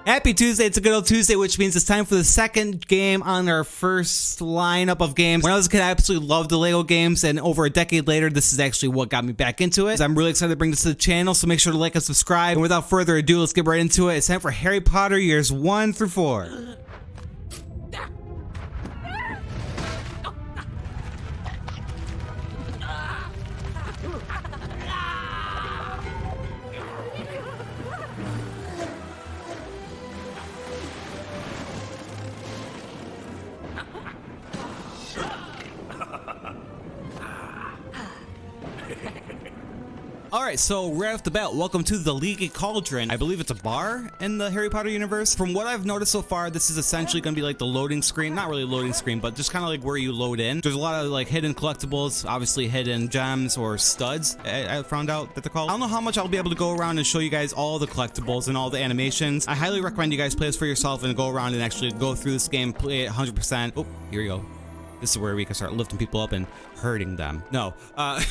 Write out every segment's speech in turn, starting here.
Happy Tuesday, it's a good old Tuesday, which means it's time for the second game on our first lineup of games. When I was a kid, I absolutely loved the Lego games, and over a decade later, this is actually what got me back into it. So I'm really excited to bring this to the channel, so make sure to like and subscribe. And without further ado, let's get right into it. It's time for Harry Potter years 1 through 4. Alright, so right off the bat, welcome to the Leaky Cauldron. I believe it's a bar in the Harry Potter universe. From what I've noticed so far, this is essentially going to be like the loading screen. Not really a loading screen, but just kind of like where you load in. There's a lot of like hidden collectibles, obviously hidden gems or studs, I found out that they're called. I don't know how much I'll be able to go around and show you guys all the collectibles and all the animations. I highly recommend you guys play this for yourself and go around and actually go through this game, play it 100%. Oh, here we go. This is where we can start lifting people up and hurting them. No, I'm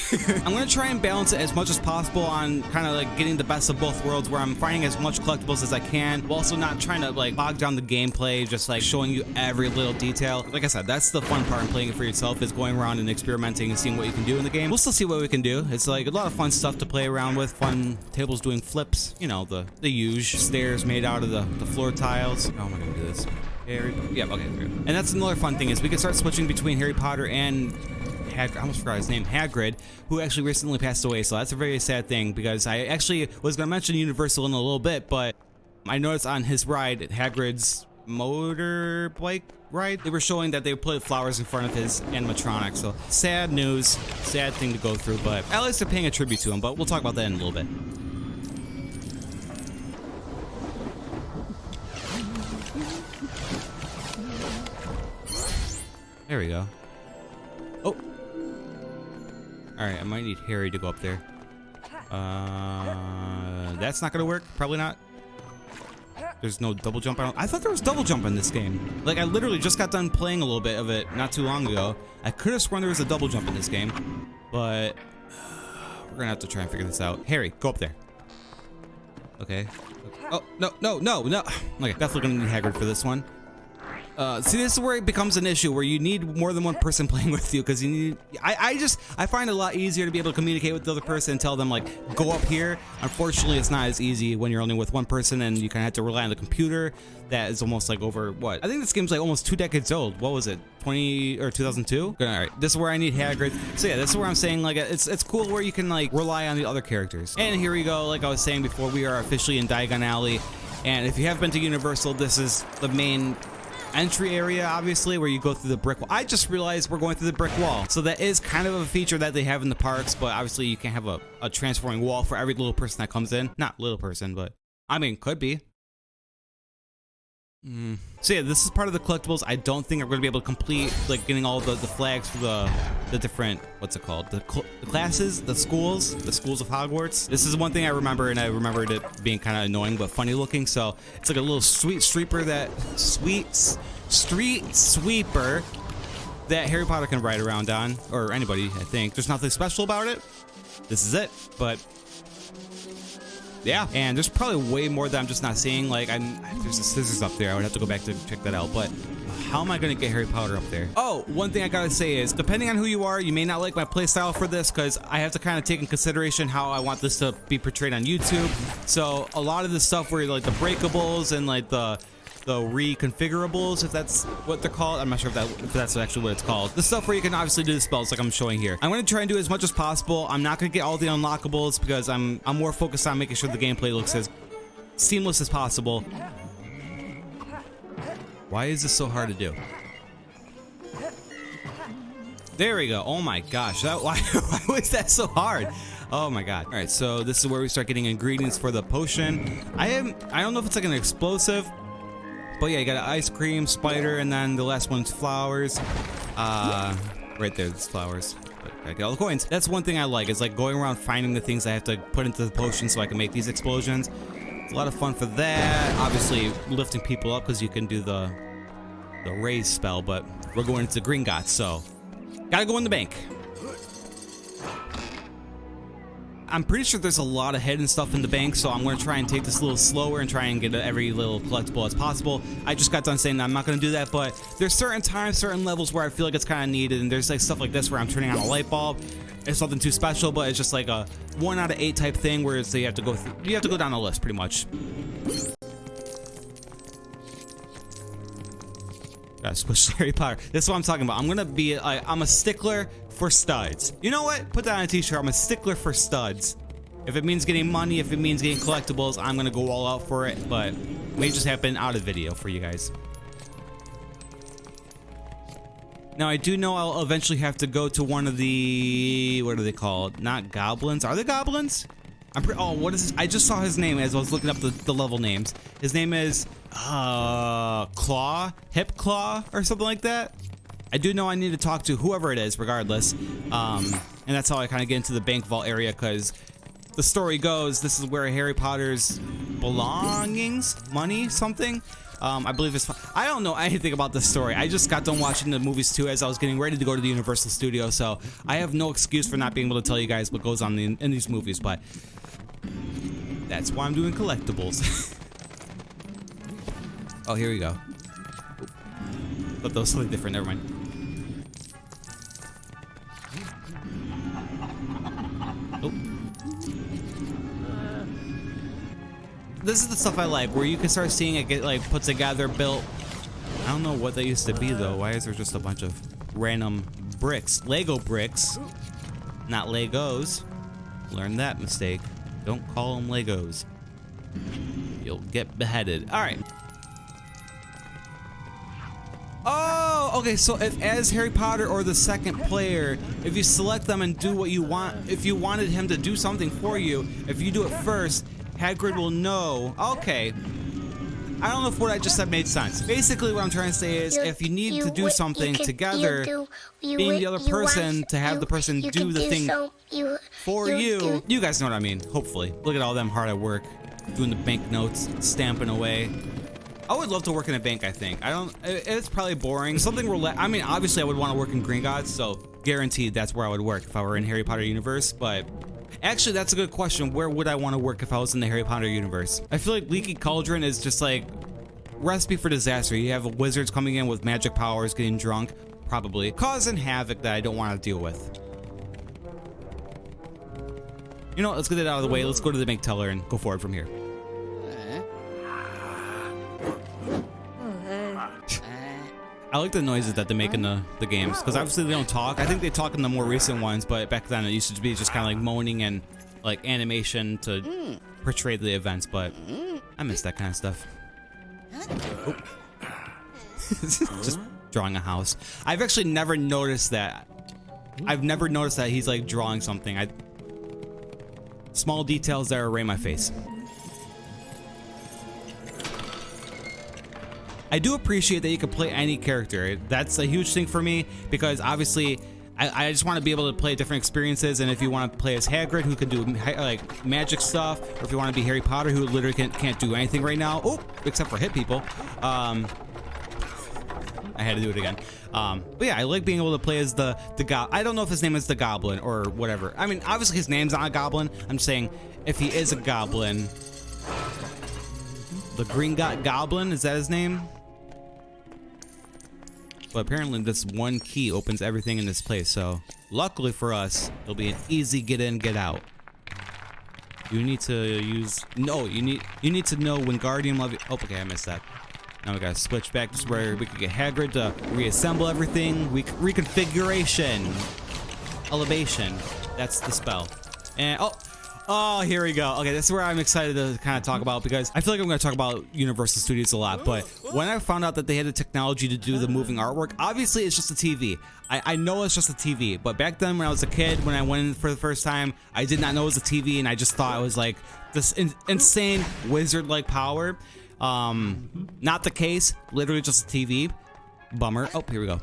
gonna try and balance it as much as possible on kind of like getting the best of both worlds, where I'm finding as much collectibles as I can, while also not trying to like bog down the gameplay, just like showing you every little detail. Like I said, that's the fun part in playing it for yourself, is going around and experimenting and seeing what you can do in the game. We'll still see what we can do. It's like a lot of fun stuff to play around with, fun tables doing flips, you know, the usual stairs made out of the floor tiles. How am I gonna do this? Yeah, okay, and that's another fun thing, is we can start switching between Harry Potter and I almost forgot his name, Hagrid, who actually recently passed away. So that's a very sad thing, because I actually was going to mention Universal in a little bit, but I noticed on his ride, Hagrid's motorbike ride, they were showing that they put flowers in front of his animatronic. So sad news, sad thing to go through, but at least they're paying a tribute to him, but we'll talk about that in a little bit. There we go. Oh. Alright, I might need Harry to go up there. That's not gonna work. Probably not. There's no double jump. I thought there was double jump in this game. Like, I literally just got done playing a little bit of it not too long ago. I could have sworn there was a double jump in this game, but we're gonna have to try and figure this out. Harry, go up there. Okay. Oh, no. Okay, definitely gonna need Hagrid for this one. See, this is where it becomes an issue, where you need more than one person playing with you, because you need. I find it a lot easier to be able to communicate with the other person and tell them like, go up here. Unfortunately, it's not as easy when you're only with one person, and you kind of have to rely on the computer. That is almost like over what? I think this game's like almost 2 decades old. What was it? 2002? All right, this is where I need Hagrid. So yeah, this is where I'm saying like it's cool where you can like rely on the other characters. And here we go. Like I was saying before, we are officially in Diagon Alley, and if you have been to Universal, this is the main entry area, obviously, where you go through the brick wall. I just realized we're going through the brick wall, so that is kind of a feature that they have in the parks, but obviously you can't have a transforming wall for every little person that comes in. Not little person, but I mean, could be. So yeah, this is part of the collectibles. I don't think I'm going to be able to complete like getting all the flags for the different, what's it called, the classes, the schools of Hogwarts. This is one thing I remember, and I remembered it being kind of annoying but funny looking. So it's like a little street sweeper that Harry Potter can ride around on, or anybody. I think there's nothing special about it. This is it, but yeah, and there's probably way more that I'm just not seeing. Like, there's a scissors up there. I would have to go back to check that out. But how am I gonna get Harry Potter up there? Oh, one thing I gotta say is, depending on who you are, you may not like my playstyle for this, because I have to kind of take in consideration how I want this to be portrayed on YouTube. So a lot of the stuff where like the breakables and like the reconfigurables, if that's what they're called. I'm not sure if that's actually what it's called. The stuff where you can obviously do the spells like I'm showing here. I'm going to try and do as much as possible. I'm not going to get all the unlockables, because I'm more focused on making sure the gameplay looks as seamless as possible. Why is this so hard to do? There we go. Oh my gosh. Why was that so hard? Oh my god. All right, so this is where we start getting ingredients for the potion. I don't know if it's like an explosive, but yeah, you got an ice cream, spider, and then the last one's flowers. Right there, it's flowers. I get all the coins. That's one thing I like, is like going around finding the things I have to put into the potion so I can make these explosions. It's a lot of fun for that. Obviously, lifting people up, because you can do the raise spell, but we're going into Gringotts, so gotta go in the bank. I'm pretty sure there's a lot of hidden stuff in the bank, so I'm going to try and take this a little slower and try and get every little collectible as possible. I just got done saying that I'm not going to do that, but there's certain times, certain levels where I feel like it's kind of needed, and there's like stuff like this where I'm turning on a light bulb. It's nothing too special, but it's just like a 1 out of 8 type thing where it's, you have to go down the list pretty much. Gotta switch to Harry Potter. This is what I'm talking about. I'm gonna be I'm a stickler for studs. You know what? Put that on a t-shirt. I'm a stickler for studs. If it means getting money, if it means getting collectibles, I'm gonna go all out for it, but it may just happen out of video for you guys. Now I do know I'll eventually have to go to one of the, what are they called? Not goblins. Are they goblins? Oh, what is this? I just saw his name as I was looking up the level names. His name is Claw, Hip Claw, or something like that. I do know I need to talk to whoever it is, regardless. And that's how I kind of get into the bank vault area, because the story goes, this is where Harry Potter's belongings, money, something. I believe it's. I don't know anything about this story. I just got done watching the movies too as I was getting ready to go to the Universal Studios, so I have no excuse for not being able to tell you guys what goes on in these movies. But that's why I'm doing collectibles. Oh, here we go. But that was something different. Never mind. Oh. This is the stuff I like, where you can start seeing it get like put together, built. I don't know what they used to be though. Why is there just a bunch of random bricks? Lego bricks, not Legos. Learn that mistake. Don't call them Legos. You'll get beheaded. All right. Oh, okay, so if as Harry Potter or the second player, if you select them and do what you want, if you wanted him to do something for you, if you do it first, Hagrid will know. Okay. I don't know if what I just said made sense. Basically what I'm trying to say is if you need to do something together, being the other person to have the person do the thing for you, you guys know what I mean, hopefully. Look at all them hard at work, doing the banknotes, stamping away. I would love to work in a bank, I think. It's probably boring. Something I mean, obviously I would want to work in Gringotts, so guaranteed that's where I would work if I were in Harry Potter universe, but actually that's a good question. Where would I want to work if I was in the Harry Potter universe? I feel like Leaky Cauldron is just like recipe for disaster. You have wizards coming in with magic powers, getting drunk, probably causing havoc that I don't want to deal with. You know what, let's get it out of the way. Let's go to the bank teller and go forward from here. I like the noises that they make in the games, because obviously they don't talk. I think they talk in the more recent ones, but back then it used to be just kind of like moaning and like animation to portray the events, but I miss that kind of stuff. Oh. Just drawing a house. I've actually never noticed that. I've never noticed that he's like drawing something. Small details that array my face. I do appreciate that you can play any character. That's a huge thing for me, because obviously I just want to be able to play different experiences, and if you want to play as Hagrid, who can do like magic stuff, or if you want to be Harry Potter, who literally can't do anything right now, except for hit people. I had to do it again. But yeah, I like being able to play as the I don't know if his name is the Goblin or whatever. I mean, obviously his name's not a Goblin. I'm just saying if he is a Goblin, the Gringotts Goblin, is that his name? But apparently this one key opens everything in this place, so luckily for us, it'll be an easy get in, get out. You need to use, no, you need to know Wingardium Leviosa. Oh, okay, I missed that. Now we gotta switch back to where we could get Hagrid to reassemble everything. Reconfiguration. Elevation. That's the spell. And, oh, here we go. Okay, this is where I'm excited to kind of talk about, because I feel like I'm going to talk about Universal Studios a lot, but when I found out that they had the technology to do the moving artwork, obviously it's just a TV. I know it's just a TV, but back then when I was a kid, when I went in for the first time, I did not know it was a TV, and I just thought it was like this insane wizard-like power. Not the case, literally just a TV. Bummer. Oh, here we go.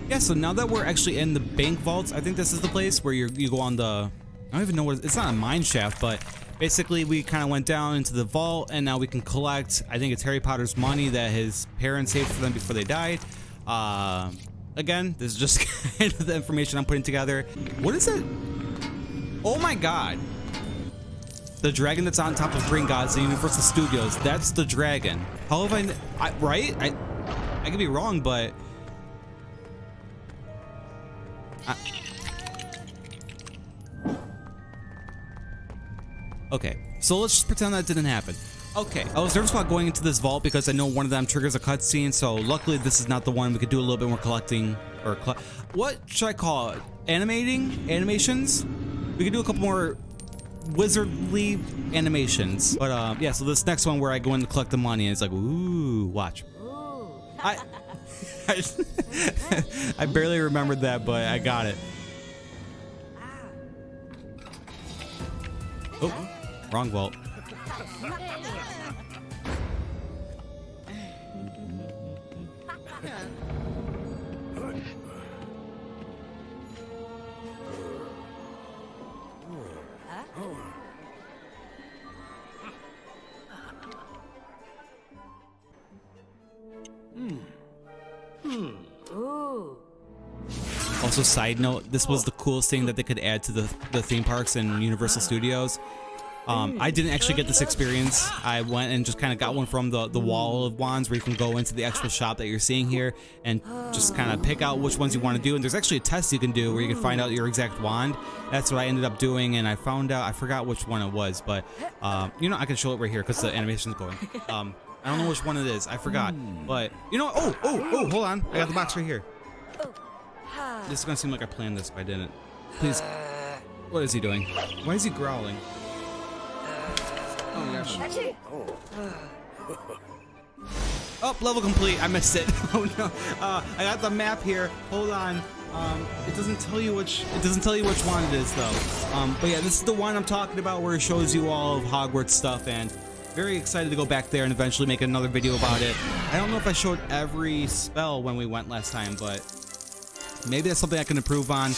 Yeah, so now that we're actually in the bank vaults, I think this is the place where you go on the, I don't even know what, it's not a mine shaft, but basically we kind of went down into the vault, and now we can collect, I think it's Harry Potter's money that his parents saved for them before they died. Again, this is just kind of the information I'm putting together. What is it? Oh my god. The dragon that's on top of Gringotts in Universal Studios. That's the dragon. How have right? I could be wrong, but okay, so let's just pretend that didn't happen. Okay, I was nervous about going into this vault because I know one of them triggers a cutscene, so luckily this is not the one. We could do a little bit more collecting, or what should I call it? Animations? We could do a couple more wizardly animations. But yeah, so this next one where I go in to collect the money, and it's like, ooh, watch. I barely remembered that, but I got it. Oh, wrong vault. Also, side note, this was the coolest thing that they could add to the theme parks in Universal Studios. I didn't actually get this experience. I went and just kind of got one from the wall of wands, where you can go into the actual shop that you're seeing here and just kind of pick out which ones you want to do. And there's actually a test you can do where you can find out your exact wand. That's what I ended up doing, and I found out, I forgot which one it was, but you know, I can show it right here because the animation's going. I don't know which one it is. I forgot, but you know, oh, hold on. I got the box right here. This is gonna seem like I planned this, but I didn't. Please. What is he doing? Why is he growling? Oh my gosh. Oh, level complete. I missed it. Oh no. I got the map here. Hold on. It doesn't tell you which one it is though. But yeah, this is the one I'm talking about where it shows you all of Hogwarts stuff, and very excited to go back there and eventually make another video about it. I don't know if I showed every spell when we went last time, but maybe that's something I can improve on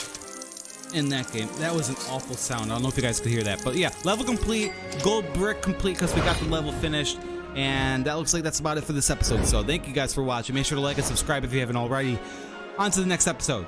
in that game. That was an awful sound. I don't know if you guys could hear that, but yeah, level complete, gold brick complete because we got the level finished, and that looks like that's about it for this episode. So thank you guys for watching. Make sure to like and subscribe if you haven't already. On to the next episode.